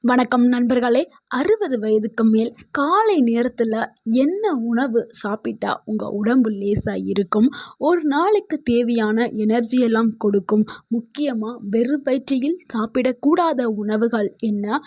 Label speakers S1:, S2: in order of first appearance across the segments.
S1: வணக்கம் நண்பர்களே. 60 வயதுக்கு மேல் காலை நேரத்தில் என்ன உணவு சாப்பிட்டா உங்கள் உடம்பு லேசாக இருக்கும், ஒரு நாளைக்கு தேவையான எனர்ஜியெல்லாம் கொடுக்கும், முக்கியமாக வெறும் வயிற்றில் சாப்பிடக்கூடாத உணவுகள் என்ன,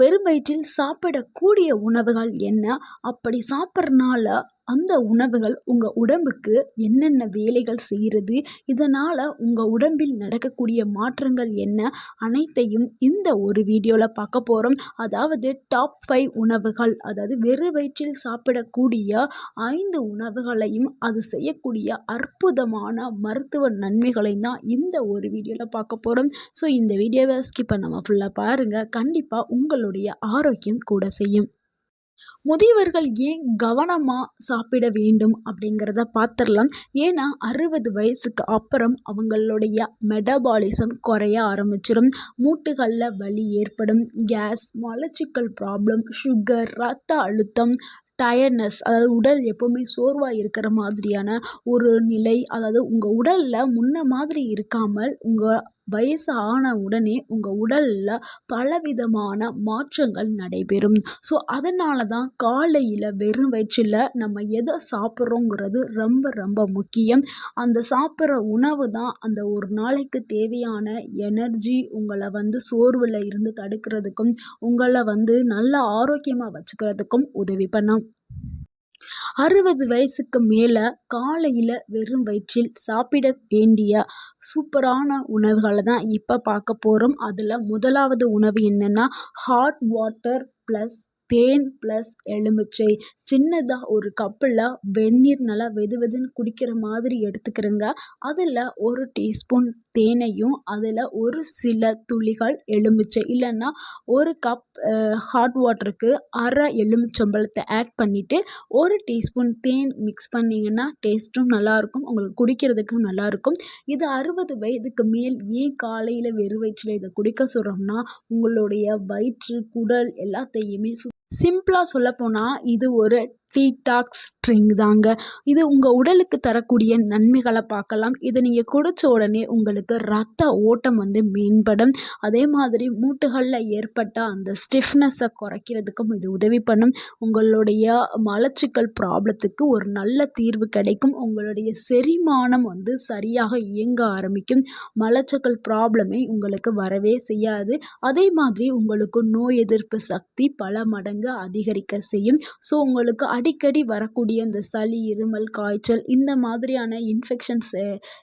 S1: வெறும் வயிற்றில் சாப்பிடக்கூடிய உணவுகள் என்ன, அப்படி சாப்பிட்றனால அந்த உணவுகள் உங்கள் உடம்புக்கு என்னென்ன வேலைகள் செய்கிறது, இதனால் உங்கள் உடம்பில் நடக்கக்கூடிய மாற்றங்கள் என்ன, அனைத்தையும் இந்த ஒரு வீடியோவில் பார்க்க போகிறோம். அதாவது டாப் 5 உணவுகள், அதாவது வெறும் வயிற்றில் சாப்பிடக்கூடிய 5 உணவுகளையும் அது செய்யக்கூடிய அற்புதமான மருத்துவ நன்மைகளையும் தான் இந்த ஒரு வீடியோவில் பார்க்க போகிறோம். ஸோ இந்த வீடியோவை ஸ்கிப் பண்ணாமல் ஃபுல்லாக பாருங்கள். கண்டிப்பாக உங்களுடைய ஆரோக்கியம் கூட செய்யும். முதியவர்கள் ஏன் கவனமாக சாப்பிட வேண்டும் அப்படிங்கிறத பார்த்துடலாம். ஏன்னா 60 வயசுக்கு அப்புறம் அவங்களுடைய மெட்டபாலிசம் குறைய ஆரம்பிச்சிடும். மூட்டுகளில் வலி ஏற்படும், கேஸ், மலச்சிக்கல் ப்ராப்ளம், சுகர், ரத்த அழுத்தம், டயர்ட்னஸ், அதாவது உடல் எப்போவுமே சோர்வாக இருக்கிற மாதிரியான ஒரு நிலை, அதாவது உங்கள் உடலில் முன்ன மாதிரி இருக்காமல் உங்கள் வயசு ஆன உடனே உங்கள் உடலில் பலவிதமான மாற்றங்கள் நடைபெறும். ஸோ அதனால தான் காலையில் வெறும் வயிற்றில் நம்ம எதை சாப்பிட்றோங்கிறது ரொம்ப ரொம்ப முக்கியம். அந்த சாப்பிட்ற உணவு தான் அந்த ஒரு நாளைக்கு தேவையான எனர்ஜி உங்களை சோர்வில் இருந்து தடுக்கிறதுக்கும் உங்களை நல்ல ஆரோக்கியமாக வச்சுக்கிறதுக்கும் உதவி பண்ணும். 60 வயசுக்கு மேலே காலையில் வெறும் வயிற்றில் சாப்பிட வேண்டிய சூப்பரான உணவுகளை தான் இப்போ பார்க்க போகிறோம். அதில் முதலாவது உணவு என்னென்னா ஹாட் வாட்டர் ப்ளஸ் தேன் ப்ளஸ் எலுமிச்சை. சின்னதாக ஒரு கப்பில் வெந்நீர் நல்லா வெது வெதுன்னு குடிக்கிற மாதிரி எடுத்துக்கிறேங்க. அதில் ஒரு டீஸ்பூன் தேனையும் அதில் ஒரு சில துளிகள் எலுமிச்சை, இல்லைன்னா ஒரு கப் ஹாட் வாட்டருக்கு அரை எலுமிச்சம்பழத்தை ஆட் பண்ணிவிட்டு ஒரு டீஸ்பூன் தேன் மிக்ஸ் பண்ணிங்கன்னா டேஸ்ட்டும் நல்லாயிருக்கும், உங்களுக்கு குடிக்கிறதுக்கும் நல்லாயிருக்கும். இது 60 வயதுக்கு மேல் ஏன் காலையில் வெறும் வயிற்றில் இதை குடிக்க சொல்கிறோம்னா, உங்களுடைய வயிற்று, குடல் எல்லாத்தையுமே சிம்பிளாக சொல்லப்போனால் இது ஒரு டீடாக்ஸ் ட்ரிங்க் தாங்க. இது உங்கள் உடலுக்கு தரக்கூடிய நன்மைகளை பார்க்கலாம். இதை நீங்கள் குடித்த உடனே உங்களுக்கு ரத்த ஓட்டம் மேம்படும். அதே மாதிரி மூட்டுகளில் ஏற்பட்ட அந்த ஸ்டிஃப்னஸை குறைக்கிறதுக்கும் இது உதவி பண்ணும். உங்களுடைய மலச்சிக்கல் ப்ராப்ளத்துக்கு ஒரு நல்ல தீர்வு கிடைக்கும். உங்களுடைய செரிமானம் சரியாக இயங்க ஆரம்பிக்கும். மலச்சிக்கல் ப்ராப்ளமே உங்களுக்கு வரவே செய்யாது. அதே மாதிரி உங்களுக்கு நோய் எதிர்ப்பு சக்தி பல மடங்கு அதிகரிக்க செய்யும். ஸோ உங்களுக்கு அடிக்கடி வரக்கூடிய இந்த சளி, இருமல், காய்ச்சல், இந்த மாதிரியான இன்ஃபெக்ஷன்ஸ்,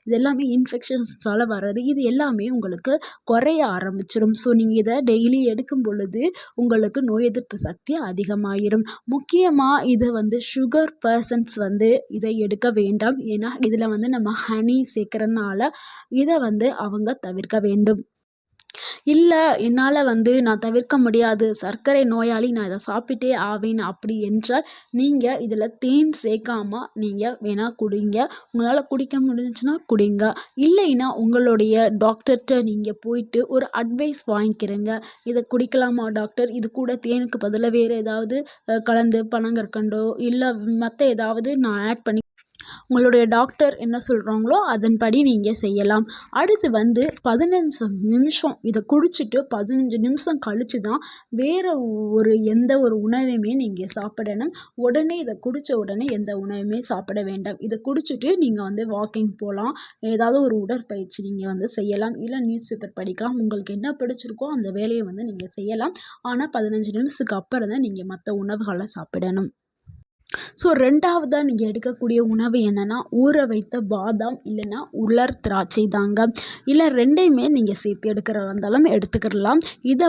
S1: இது எல்லாமே இன்ஃபெக்ஷன்ஸால் வர்றது, இது எல்லாமே உங்களுக்கு குறைய ஆரம்பிச்சிடும். ஸோ நீங்கள் இதை டெய்லி எடுக்கும் பொழுது உங்களுக்கு நோய் எதிர்ப்பு சக்தி அதிகமாயிரும். முக்கியமாக இதை சுகர் பர்சன்ஸ் இதை எடுக்க வேண்டாம். ஏன்னா இதில் நம்ம ஹனி சேர்க்கறனால இதை அவங்க தவிர்க்க வேண்டும். இல்லை என்னால் நான் தவிர்க்க முடியாது, சர்க்கரை நோயாளி, நான் இதை சாப்பிட்டே ஆவேன் அப்படி என்றால் நீங்கள் இதில் தேன் சேர்க்காமல் நீங்கள் வேணால் குடிங்க. உங்களால் குடிக்க முடிஞ்சுன்னா குடிங்க. இல்லைன்னா உங்களுடைய டாக்டர்கிட்ட நீங்கள் போயிட்டு ஒரு அட்வைஸ் வாங்கிக்கிறங்க. இதை குடிக்கலாமா டாக்டர், இது கூட தேனுக்கு பதிலாக வேறு ஏதாவது கலந்து பனங்கற்கண்டோ இல்லை மற்ற ஏதாவது நான் ஆட் பண்ணி, உங்களுடைய டாக்டர் என்ன சொல்கிறாங்களோ அதன்படி நீங்கள் செய்யலாம். அடுத்து 15 நிமிஷம் இதை குடிச்சிட்டு 15 நிமிஷம் கழித்து தான் வேறு எந்த ஒரு உணவையுமே நீங்கள் சாப்பிடணும். உடனே இதை குடித்த உடனே எந்த உணவுமே சாப்பிட வேண்டாம். இதை குடிச்சிட்டு நீங்கள் வாக்கிங் போகலாம், ஏதாவது ஒரு உடற்பயிற்சி நீங்கள் செய்யலாம், இல்லை நியூஸ் பேப்பர் படிக்கலாம். உங்களுக்கு என்ன பிடிச்சிருக்கோ அந்த வேலையை நீங்கள் செய்யலாம். ஆனால் 15 நிமிஷத்துக்கு அப்புறம் தான் நீங்கள் மற்ற உணவுகளை சாப்பிடணும். ஸோ 2வதாக நீங்கள் எடுக்கக்கூடிய உணவு என்னென்னா ஊற வைத்த பாதாம் இல்லைன்னா உலர் திராட்சை தாங்க. இல்லை ரெண்டையுமே நீங்கள் சேர்த்து எடுக்கிறதா இருந்தாலும் எடுத்துக்கிடலாம். இதை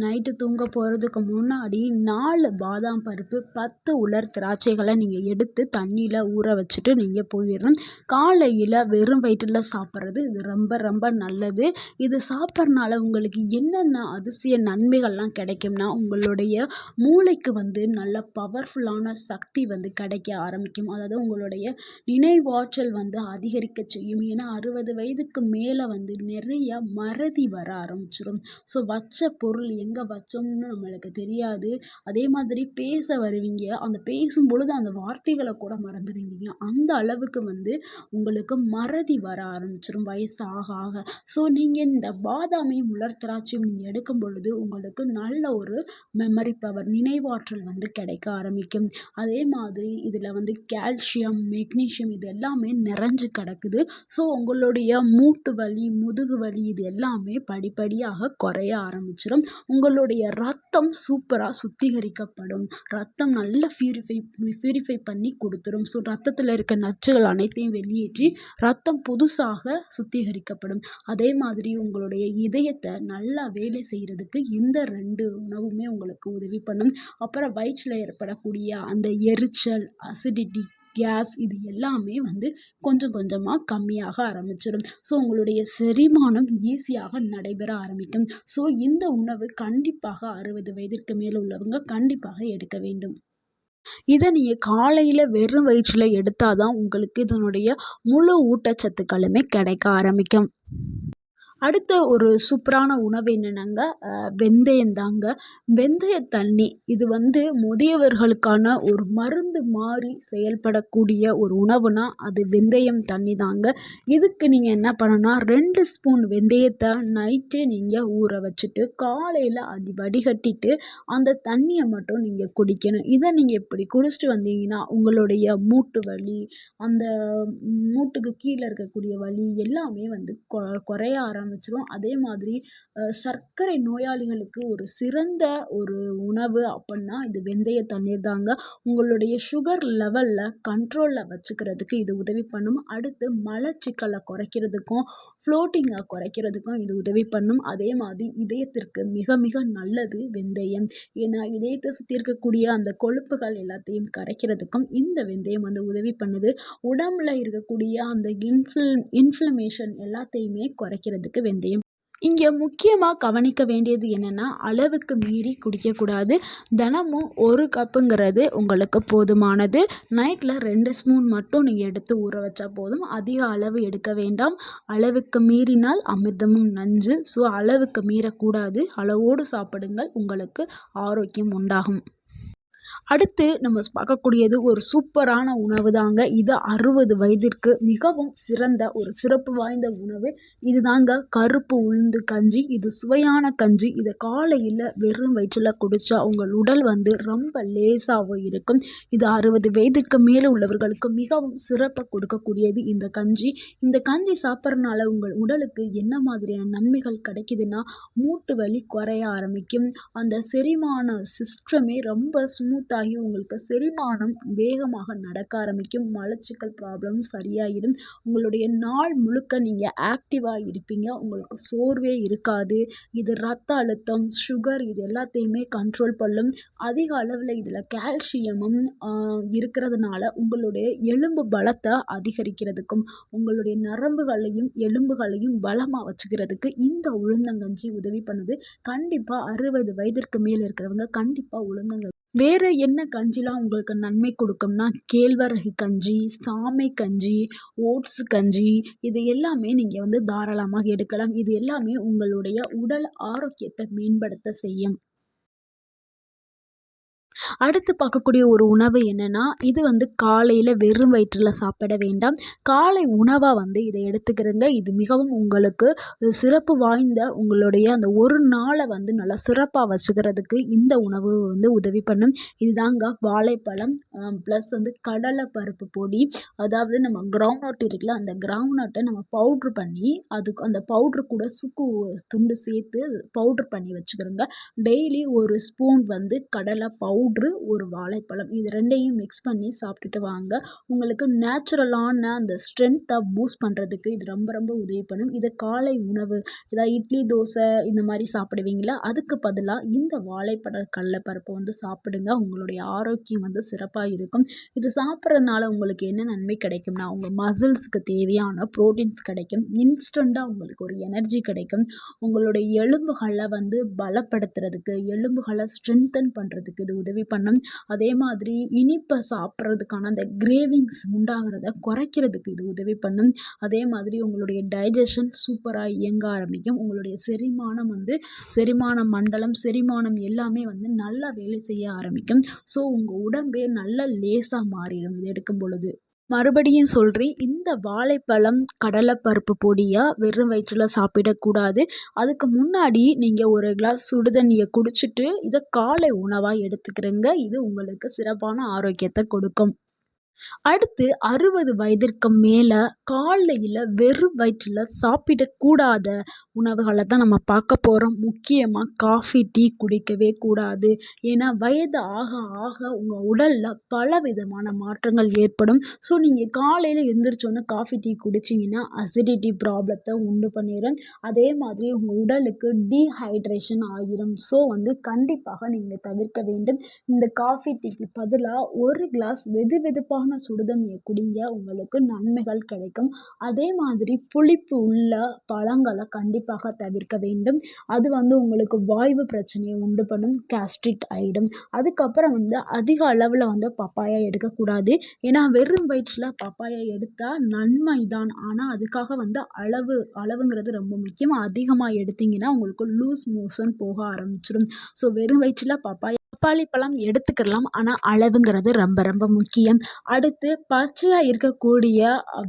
S1: நைட்டு தூங்க போகிறதுக்கு முன்னாடி 4 பாதாம் பருப்பு, 10 உலர் திராட்சைகளை நீங்கள் எடுத்து தண்ணியில் ஊற வச்சுட்டு நீங்கள் போயிடணும். காலையில் வெறும் வயிற்றில் சாப்பிட்றது இது ரொம்ப ரொம்ப நல்லது. இது சாப்பிட்றனால உங்களுக்கு என்னென்ன அதிசய நன்மைகள்லாம் கிடைக்கும்னா, உங்களுடைய மூளைக்கு நல்ல பவர்ஃபுல்லான சக்தி சக்தி வந்து கிடைக்க ஆரம்பிக்கும். அதாவது உங்களுடைய நினைவாற்றல் வந்து அதிகரிக்க செய்யும். ஏன்னா 60 வயதுக்கு மேலே வந்து நிறைய மறதி வர ஆரம்பிச்சிடும். ஸோ வச்ச பொருள் எங்கே வச்சோம்னு நம்மளுக்கு தெரியாது. அதே மாதிரி பேச வருவீங்க. அந்த பேசும்பொழுது அந்த வார்த்தைகளை கூட மறந்துடுவீங்க. அந்த அளவுக்கு வந்து உங்களுக்கு மறதி வர ஆரம்பிச்சிடும் வயசு ஆக ஆக. ஸோ நீங்கள் இந்த பாதாமையும் உலர் திராட்சையும் நீங்கள் எடுக்கும் பொழுது உங்களுக்கு நல்ல ஒரு மெமரி பவர், நினைவாற்றல் வந்து கிடைக்க ஆரம்பிக்கும். அதே மாதிரி இதில் வந்து கால்சியம், மெக்னீசியம் இது எல்லாமே நிறைஞ்சு கிடக்குது. ஸோ உங்களுடைய மூட்டு வலி, முதுகு வலி இது எல்லாமே படிப்படியாக குறைய ஆரம்பிச்சிடும். உங்களுடைய ரத்தம் சூப்பராக சுத்திகரிக்கப்படும். ரத்தம் நல்லா பியூரிஃபை பண்ணி கொடுத்துரும். ஸோ ரத்தத்தில் இருக்க நச்சுகள் அனைத்தையும் வெளியேற்றி ரத்தம் புதுசாக சுத்திகரிக்கப்படும். அதே மாதிரி உங்களுடைய இதயத்தை நல்லா வேலை செய்கிறதுக்கு இந்த 2 உணவுமே உங்களுக்கு உதவி பண்ணும். அப்புறம் வயிற்றில் ஏற்படக்கூடிய அந்த எரிச்சல், அசிடிட்டி, கேஸ் இது எல்லாமே வந்து கொஞ்சம் கொஞ்சமாக கம்மியாக ஆரம்பிச்சிடும். ஸோ உங்களுடைய செரிமானம் ஈஸியாக நடைபெற ஆரம்பிக்கும். ஸோ இந்த உணவு கண்டிப்பாக 60 வயதிற்கு மேலே உள்ளவங்க கண்டிப்பாக எடுக்க வேண்டும். இதை நீங்கள் காலையில் வெறும் வயிற்றில் எடுத்தால் தான் உங்களுக்கு இதனுடைய முழு ஊட்டச்சத்துக்களுமே கிடைக்க ஆரம்பிக்கும். அடுத்த ஒரு சூப்பரான உணவு என்னென்னாங்க, வெந்தயம் தாங்க. வெந்தய தண்ணி இது வந்து முதியவர்களுக்கான ஒரு மருந்து மாதிரி செயல்படக்கூடிய ஒரு உணவுனா அது வெந்தயம் தண்ணி தாங்க. இதுக்கு நீங்கள் என்ன பண்ணணும்னா 2 ஸ்பூன் வெந்தயத்தை நைட்டே நீங்கள் ஊற வச்சுட்டு காலையில் அது வடிகட்டிட்டு அந்த தண்ணியை மட்டும் நீங்கள் குடிக்கணும். இதை நீங்கள் இப்படி குடிச்சிட்டு வந்தீங்கன்னா உங்களுடைய மூட்டு வலி, அந்த மூட்டுக்கு கீழே இருக்கக்கூடிய வலி எல்லாமே வந்து குறைய ஆரம்பிச்சிடும். அதே மாதிரி சர்க்கரை நோயாளிகளுக்கு ஒரு சிறந்த ஒரு உணவு அப்படின்னா இது வெந்தய தண்ணீர் தாங்க. உங்களுடைய சுகர் லெவலில் கண்ட்ரோலில் வச்சுக்கிறதுக்கு இது உதவி பண்ணும். அடுத்து மலச்சிக்கலை குறைக்கிறதுக்கும் ஃப்ளோட்டிங்கை குறைக்கிறதுக்கும் இது உதவி பண்ணும். அதே மாதிரி இதயத்திற்கு மிக மிக நல்லது வெந்தயம். ஏன்னா இதயத்தை சுற்றி இருக்கக்கூடிய அந்த கொழுப்புகள் எல்லாத்தையும் கரைக்கிறதுக்கும் இந்த வெந்தயம் வந்து உதவி பண்ணுது. உடம்புல இருக்கக்கூடிய அந்த இன்ஃப்ளமேஷன் எல்லாத்தையுமே குறைக்கிறதுக்கு வெந்தயம். இங்கே முக்கியமாக கவனிக்க வேண்டியது என்னென்னா அளவுக்கு மீறி குடிக்கக்கூடாது. தினமும் 1 கப்புங்கிறது உங்களுக்கு போதுமானது. நைட்டில் 2 ஸ்பூன் மட்டும் நீங்கள் எடுத்து ஊற வச்சா போதும். அதிக அளவு எடுக்க வேண்டாம். அளவுக்கு மீறினால் அமிர்தமும் நஞ்சு. ஸோ அளவுக்கு மீறக்கூடாது. அளவோடு சாப்பிடுங்கள். உங்களுக்கு ஆரோக்கியம் உண்டாகும். அடுத்து நம்ம பார்க்கக்கூடியது ஒரு சூப்பரான உணவு தாங்க. இது 60 வயதிற்கு மிகவும் சிறந்த ஒரு சிறப்பு வாய்ந்த உணவு. இது தாங்க கருப்பு உளுந்து கஞ்சி. இது சுவையான கஞ்சி. இதை காலையில் வெறும் வயிற்றில் குடித்தா உங்கள் உடல் வந்து ரொம்ப லேசாகவும் இருக்கும். இது 60 வயதிற்கு மேலே உள்ளவர்களுக்கு மிகவும் சிறப்பை கொடுக்கக்கூடியது இந்த கஞ்சி. இந்த கஞ்சி சாப்பிட்றதுனால உங்கள் உடலுக்கு என்ன மாதிரியான நன்மைகள் கிடைக்குதுன்னா மூட்டு வலி குறைய ஆரம்பிக்கும். அந்த செரிமான சிஸ்டமே ரொம்ப ஸ்மூத்தாகி உங்களுக்கு செரிமானம் வேகமாக நடக்க ஆரம்பிக்கும். மலச்சிக்கல் ப்ராப்ளம் சரியாயிடும். உங்களுடைய நாள் முழுக்க நீங்கள் ஆக்டிவாக இருப்பீங்க. உங்களுக்கு சோர்வே இருக்காது. இது ரத்த அழுத்தம், சுகர் இது எல்லாத்தையுமே கண்ட்ரோல் பண்ணும். அதிக அளவில் இதில் கால்சியமும் இருக்கிறதுனால உங்களுடைய எலும்பு பலத்தை அதிகரிக்கிறதுக்கும் உங்களுடைய நரம்புகளையும் எலும்புகளையும் பலமாக வச்சுக்கிறதுக்கு இந்த உளுந்தங்கஞ்சி உதவி பண்ணுது. கண்டிப்பாக 60 வயதிற்கு மேலே இருக்கிறவங்க கண்டிப்பாக உளுந்தங்கஞ்சி. வேறு என்ன கஞ்சிலாம் உங்களுக்கு நன்மை கொடுக்கும்னா கேழ்வரகு கஞ்சி, சாமை கஞ்சி, ஓட்ஸ் கஞ்சி இது எல்லாமே நீங்கள் வந்து தாராளமாக எடுக்கலாம். இது எல்லாமே உங்களுடைய உடல் ஆரோக்கியத்தை மேம்படுத்த செய்யும். அடுத்து பார்க்கக்கூடிய ஒரு உணவு என்னென்னா இது வந்து காலையில் வெறும் வயிற்றில் சாப்பிட வேண்டாம். காலை உணவாக வந்து இதை எடுத்துக்கிறங்க. இது மிகவும் உங்களுக்கு சிறப்பு வாய்ந்த உங்களுடைய அந்த ஒரு நாளை வந்து நல்லா சிறப்பாக வச்சுக்கிறதுக்கு இந்த உணவு வந்து உதவி பண்ணும். இதுதாங்க வாழைப்பழம் ப்ளஸ் வந்து கடலை பருப்பு பொடி. அதாவது நம்ம கிரவுண்ட் நட் இருக்குல்ல, அந்த கிரவுண்ட் நட்டை நம்ம பவுட்ரு பண்ணி அதுக்கு அந்த பவுட்ரு கூட சுக்கு துண்டு சேர்த்து பவுட்ரு பண்ணி வச்சுக்கிறோங்க. டெய்லி 1 ஸ்பூன் வந்து கடலை பவுட்ரு, ஒரு வாழைப்பழம் இது 2யும் மிக்ஸ் பண்ணி சாப்பிட்டுட்டு வாங்க. உங்களுக்கு நேச்சுரலான அந்த ஸ்ட்ரென்த்தை பூஸ்ட் பண்ணுறதுக்கு இது ரொம்ப ரொம்ப உதவி பண்ணும். இதை காலை உணவு ஏதாவது இட்லி, தோசை இந்த மாதிரி சாப்பிடுவீங்களா, அதுக்கு பதிலாக இந்த வாழைப்பழ கடலைப்பருப்பை வந்து சாப்பிடுங்க. உங்களுடைய ஆரோக்கியம் வந்து சிறப்பாக இருக்கும். இது சாப்பிட்றதுனால உங்களுக்கு என்ன நன்மை கிடைக்கும்னா உங்கள் மசில்ஸுக்கு தேவையான ப்ரோட்டீன்ஸ் கிடைக்கும். இன்ஸ்டண்ட்டாக உங்களுக்கு ஒரு எனர்ஜி கிடைக்கும். உங்களுடைய எலும்புகளை வந்து பலப்படுத்துறதுக்கு, எலும்புகளை ஸ்ட்ரென்தன் பண்ணுறதுக்கு இது உதவி பண்ணும். பண்ணும். அதே மாதிரி இனிப்பை சாப்பிட்றதுக்கான அந்த கிரேவிங்ஸ் உண்டாகிறத குறைக்கிறதுக்கு இது உதவி பண்ணும். அதே மாதிரி உங்களுடைய டைஜஷன் சூப்பராக இயங்க ஆரம்பிக்கும். உங்களுடைய செரிமான மண்டலம், செரிமானம் எல்லாமே நல்லா வேலை செய்ய ஆரம்பிக்கும். ஸோ உங்கள் உடம்பே நல்லா லேசாக மாறிடும் இது எடுக்கும் பொழுது. மறுபடியும் சொல்கிறேன், இந்த வாழைப்பழம் கடலைப்பருப்பு பொடியை வெறும் வயிற்றில் சாப்பிடக்கூடாது. அதுக்கு முன்னாடி நீங்கள் ஒரு கிளாஸ் சுடுதண்ணியை குடிச்சிட்டு இதை காலை உணவாக எடுத்துக்கிறங்க. இது உங்களுக்கு சிறப்பான ஆரோக்கியத்தை கொடுக்கும். அடுத்து 60 வயதிற்கு மேலே காலையில் வெறும் வயிற்றில் சாப்பிடக்கூடாத உணவுகளை தான் நம்ம பார்க்க போகிறோம். முக்கியமாக காஃபி, டீ குடிக்கவே கூடாது. ஏன்னா வயது ஆக ஆக உங்கள் உடலில் பலவிதமான மாற்றங்கள் ஏற்படும். ஸோ நீங்கள் காலையில் எழுந்திரிச்சோன்னே காஃபி, டீ குடிச்சிங்கன்னா அசிடிட்டி ப்ராப்ளத்தை உண்டு பண்ணிடும். அதே மாதிரி உங்கள் உடலுக்கு டீஹைட்ரேஷன் ஆகிரும். ஸோ கண்டிப்பாக நீங்கள் தவிர்க்க வேண்டும். இந்த காஃபி, டீக்கு பதிலாக ஒரு கிளாஸ் வெதுவெதுப்பான சுடுதண்ணியை குடிங்க. உங்களுக்கு நன்மைகள் கிடைக்கும். அதே மாதிரி புளிப்பு உள்ள பழங்களை கண்டிப்பாக தவிர்க்க வேண்டும். அது உங்களுக்கு வாய்வு பிரச்சனையை உண்டு பண்ணும், கேஸ்ட்ரிட் ஆகிடும். அதுக்கப்புறம் அதிக அளவில் பப்பாயா எடுக்கக்கூடாது. ஏன்னா வெறும் வயிற்றில் பப்பாயா எடுத்தால் நன்மை தான். ஆனால் அதுக்காக அளவுங்கிறது ரொம்ப முக்கியம். அதிகமாக எடுத்தீங்கன்னா உங்களுக்கு லூஸ் மோஷன் போக ஆரம்பிச்சிடும். ஸோ வெறும் வயிற்றில் பப்பாளி பழம் எடுத்துக்கலாம். ஆனால் அளவுங்கிறது ரொம்ப ரொம்ப முக்கியம். அடுத்து பச்சையாக இருக்கக்கூடிய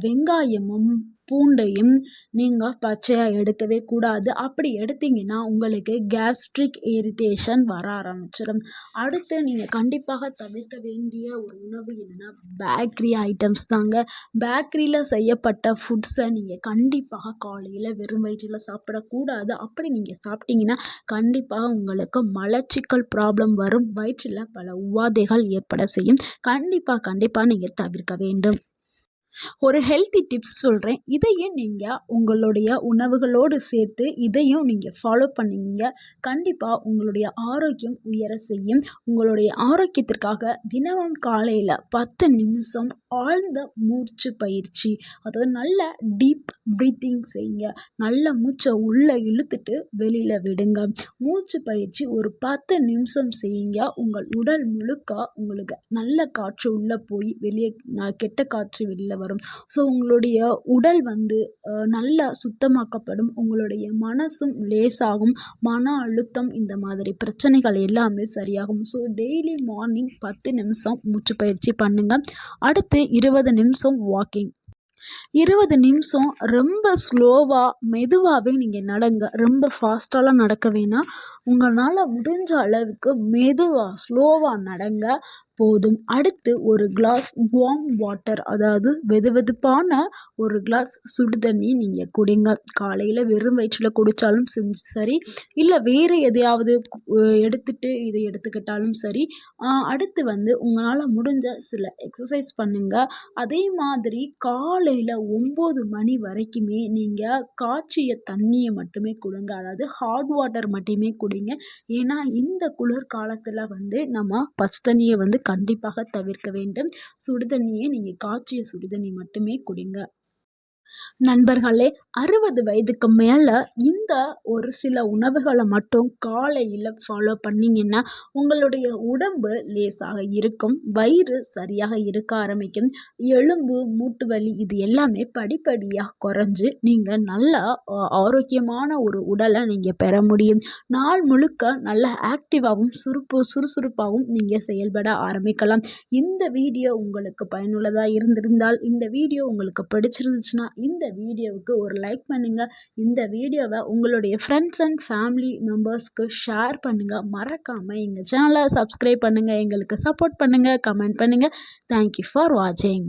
S1: வெங்காயமும் பூண்டையும் நீங்கள் பச்சையாக எடுக்கவே கூடாது. அப்படி எடுத்தீங்கன்னா உங்களுக்கு கேஸ்ட்ரிக் இரிட்டேஷன் வர ஆரம்பிச்சிடும். அடுத்து நீங்கள் கண்டிப்பாக தவிர்க்க வேண்டிய ஒரு உணவு என்னென்னா பேக்கரி ஐட்டம்ஸ் தாங்க. பேக்கரியில் செய்யப்பட்ட ஃபுட்ஸை நீங்கள் கண்டிப்பாக காலையில் வெறும் வயிற்றில் சாப்பிடக்கூடாது. அப்படி நீங்கள் சாப்பிட்டீங்கன்னா கண்டிப்பாக உங்களுக்கு மலச்சிக்கல் ப்ராப்ளம் வரும். வயிற்றில் பல உபாதைகள் ஏற்பட செய்யும். கண்டிப்பாக நீங்கள் தவிர்க்க வேண்டும். ஒரு ஹெல்த்தி டிப்ஸ் சொல்கிறேன். இதையும் நீங்கள் உங்களுடைய உணவுகளோடு சேர்த்து இதையும் நீங்கள் ஃபாலோ பண்ணிங்க. கண்டிப்பாக உங்களுடைய ஆரோக்கியம் உயர செய்யும். உங்களுடைய ஆரோக்கியத்திற்காக தினமும் காலையில் 10 நிமிஷம் ஆழ்ந்த மூச்சு பயிற்சி, அதாவது நல்ல டீப் ப்ரீத்திங் செய்யுங்க. நல்ல மூச்சை உள்ளே இழுத்துட்டு வெளியில் விடுங்க. மூச்சு பயிற்சி ஒரு 10 நிமிஷம் செய்யுங்க. உங்கள் உடல் முழுக்க உங்களுக்கு நல்ல காற்று உள்ளே போய் வெளியே கெட்ட காற்று வெளியில் வரும். ஸோ உங்களுடைய உடல் நல்லா சுத்தமாக்கப்படும். உங்களுடைய மனசும் லேசாகும். மன அழுத்தம் இந்த மாதிரி பிரச்சனைகள் எல்லாமே சரியாகும். ஸோ டெய்லி மார்னிங் 10 நிமிஷம் மூச்சு பயிற்சி பண்ணுங்க. அடுத்து 20 நிமிஷம் வாக்கிங். 20 நிமிஷம் ரொம்ப ஸ்லோவாக மெதுவாகவே நீங்கள் நடங்க. ரொம்ப ஃபாஸ்ட்டாலாம் நடக்க வேணாம். உங்களால் முடிஞ்ச அளவுக்கு மெதுவாக ஸ்லோவாக நடங்க போதும். அடுத்து ஒரு கிளாஸ் வார்ம் வாட்டர், அதாவது வெதுவெதுப்பான ஒரு கிளாஸ் சுடுதண்ணி நீங்கள் குடிங்க. காலையில் வெறும் வயிற்றில் குடித்தாலும் சரி, இல்லை வேறு எதையாவது எடுத்துட்டு இதை எடுத்துக்கிட்டாலும் சரி. அடுத்து உங்களால் முடிஞ்ச சில எக்ஸசைஸ் பண்ணுங்கள். அதே மாதிரி காலையில் 9 மணி வரைக்குமே நீங்கள் காய்ச்சிய தண்ணியை மட்டுமே குடிங்க. அதாவது ஹாட் வாட்டர் மட்டுமே குடிங்க. ஏன்னா இந்த குளிர்காலத்தில் நம்ம பச்சை தண்ணியை கண்டிப்பாக தவிர்க்க வேண்டும். சுடுதண்ணியை நீங்கள் காய்ச்சிய சுடுதண்ணி மட்டுமே குடிங்க. நண்பர்களே, 60 வயதுக்கு மேலே இந்த ஒரு சில உணவுகளை மட்டும் காலையில் ஃபாலோ பண்ணிங்கன்னா உங்களுடைய உடம்பு லேசாக இருக்கும். வயிறு சரியாக இருக்க ஆரம்பிக்கும். எலும்பு, மூட்டு வலி இது எல்லாமே படிப்படியாக குறைஞ்சு நீங்கள் நல்லா ஆரோக்கியமான ஒரு உடலை நீங்கள் பெற முடியும். நாள் முழுக்க நல்லா ஆக்டிவாகவும் சுறுசுறுப்பாகவும் நீங்கள் செயல்பட ஆரம்பிக்கலாம். இந்த வீடியோ உங்களுக்கு பயனுள்ளதாக இருந்திருந்தால், இந்த வீடியோ உங்களுக்கு பிடிச்சிருந்துச்சுன்னா இந்த வீடியோவுக்கு ஒரு லைக் பண்ணுங்க. இந்த வீடியோவை உங்களுடைய ஃப்ரெண்ட்ஸ் அண்ட் ஃபேமிலி மெம்பர்ஸ்க்கு ஷேர் பண்ணுங்க. மறக்காம எங்கள் சேனலை சப்ஸ்கிரைப் பண்ணுங்க. எங்களுக்கு சப்போர்ட் பண்ணுங்க. கமெண்ட் பண்ணுங்க. தேங்க்யூ ஃபார் வாட்சிங்.